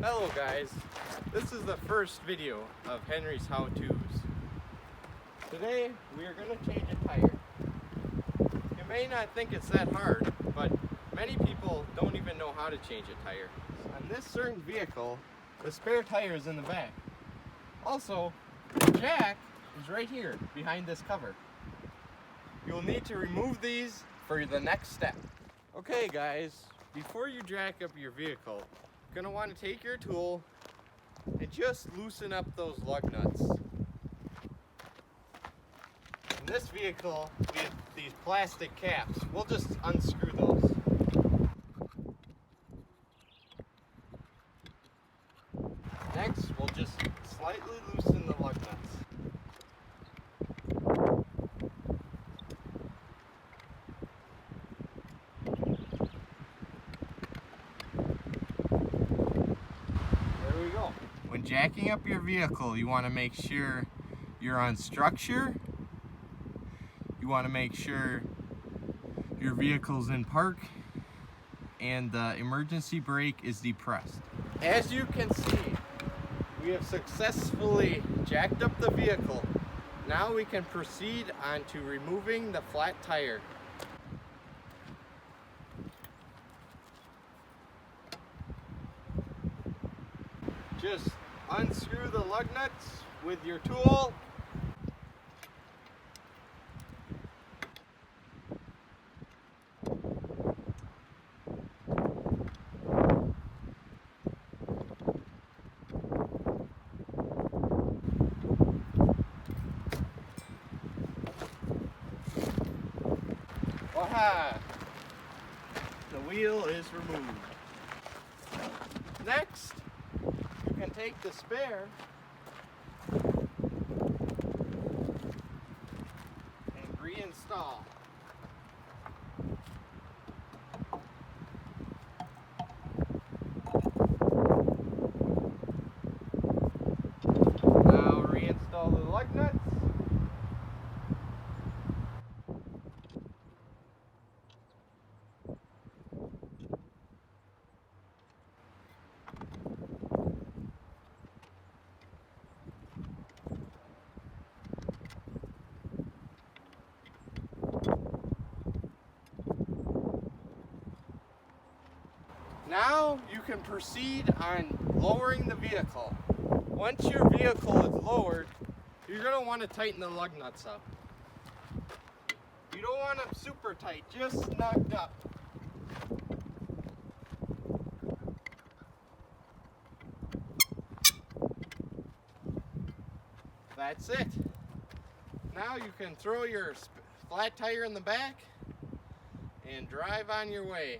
Hello guys, this is the first video of Henry's how-tos. Today we are going to change a tire. You may not think it's that hard, but many people don't even know how to change a tire. On this certain vehicle, the spare tire is in the back. Also, the jack is right here behind this cover. You'll need to remove these for the next step. Okay guys, before you jack up your vehicle, you're going to want to take your tool and just loosen up those lug nuts. In this vehicle, we have these plastic caps. We'll just unscrew those. Next, we'll just slightly loosen the lug nuts. When jacking up your vehicle, you want to make sure you're on structure. You want to make sure your vehicle's in park and the emergency brake is depressed. As you can see, we have successfully jacked up the vehicle. Now we can proceed on to removing the flat tire. Just unscrew the lug nuts with your tool. Aha! The wheel is removed. Next, you can take the spare and reinstall. Now reinstall the lug nuts. Now you can proceed on lowering the vehicle. Once your vehicle is lowered, you're going to want to tighten the lug nuts up. You don't want them super tight, just snugged up. That's it. Now you can throw your flat tire in the back and drive on your way.